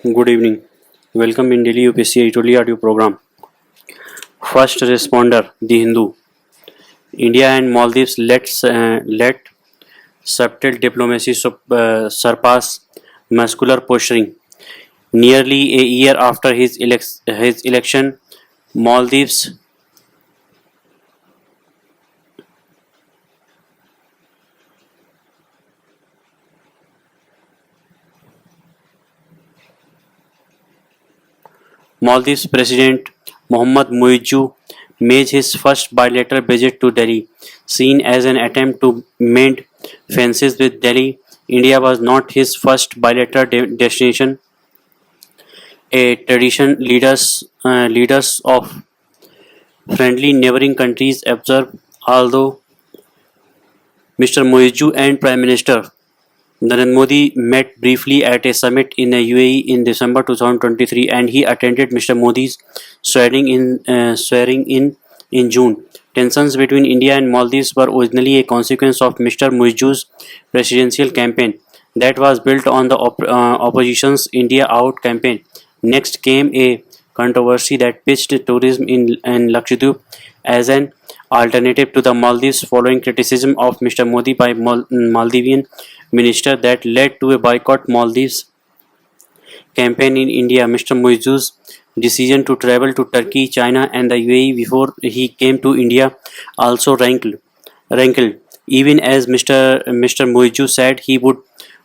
Good evening. Welcome in Delhi UPSC Italy audio program. First responder, the Hindu. India and Maldives let subtle diplomacy surpass muscular posturing. Nearly a year after his election, Maldives Maldives President Mohammad Muizzu made his first bilateral visit to Delhi, seen as an attempt to mend fences with Delhi. India was not his first bilateral destination. A tradition leaders of friendly neighboring countries observe, although Mr. Muizzu and Prime Minister Narendra Modi met briefly at a summit in the UAE in December 2023, and he attended Mr. Modi's swearing in June. Tensions between India and Maldives were originally a consequence of Mr. Muizzu's presidential campaign that was built on the opposition's India Out campaign. Next came a controversy that pitched tourism in Lakshadweep as an alternative to the Maldives following criticism of Mr. Modi by Maldivian minister that led to a boycott Maldives campaign in India. Mr. Muizzu's decision to travel to Turkey, China, and the UAE before he came to India also rankled. Even as Mr. Muizzu said he would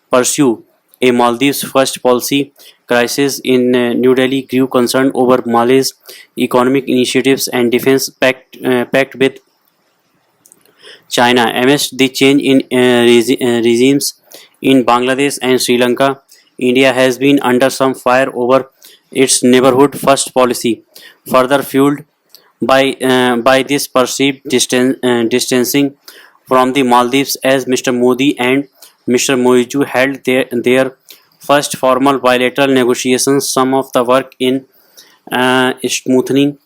pursue a Maldives first policy, crisis in New Delhi grew concern over Mali's economic initiatives and defense pact with China. Amidst the change in regimes in Bangladesh and Sri Lanka, India has been under some fire over its neighborhood first policy, further fueled by this perceived distancing from the Maldives as Mr. Modi and Mr. Muizzu held their first formal bilateral negotiations. Some of the work in smoothing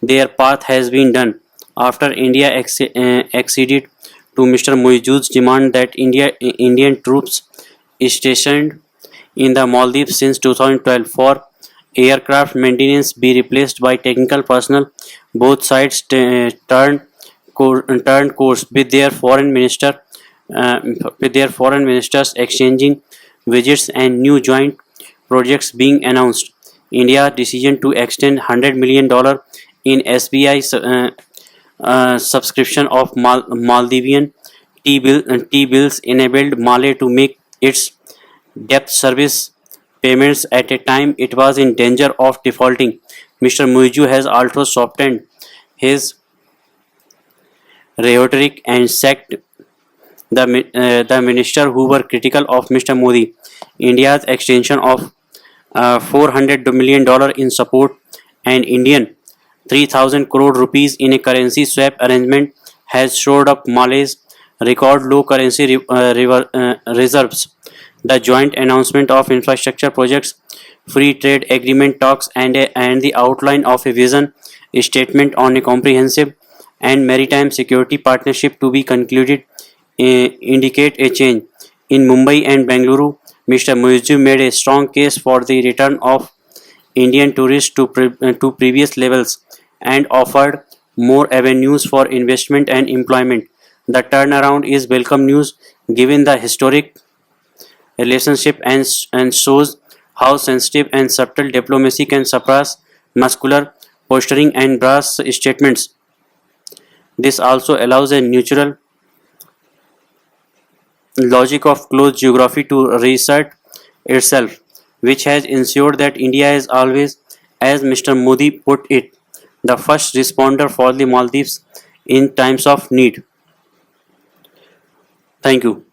their path has been done after India acceded to Mr. Muizzu's demand that Indian troops stationed in the Maldives since 2012 for aircraft maintenance be replaced by technical personnel. Both sides turned course with their foreign ministers exchanging visits and new joint projects being announced. India's decision to extend $100 million in SBI subscription of Maldivian T-bills enabled Mali to make its debt service payments at a time it was in danger of defaulting. Mr. Muizzu has also softened his rhetoric and sacked the minister who were critical of Mr. Modi. India's extension of $400 million in support and Indian 3,000 crore rupees in a currency swap arrangement has shored up Mali's record low currency reserves. The joint announcement of infrastructure projects, free trade agreement talks, and the outline of a vision statement on a comprehensive and maritime security partnership to be concluded indicate a change. In Mumbai and Bengaluru, Mr. Muizzu made a strong case for the return of Indian tourists to previous levels and offered more avenues for investment and employment. The turnaround is welcome news given the historic relationship and shows how sensitive and subtle diplomacy can suppress muscular posturing and brass statements. This also allows a neutral logic of close geography to reassert itself, which has ensured that India is always, as Mr. Modi put it, the first responder for the Maldives in times of need. Thank you.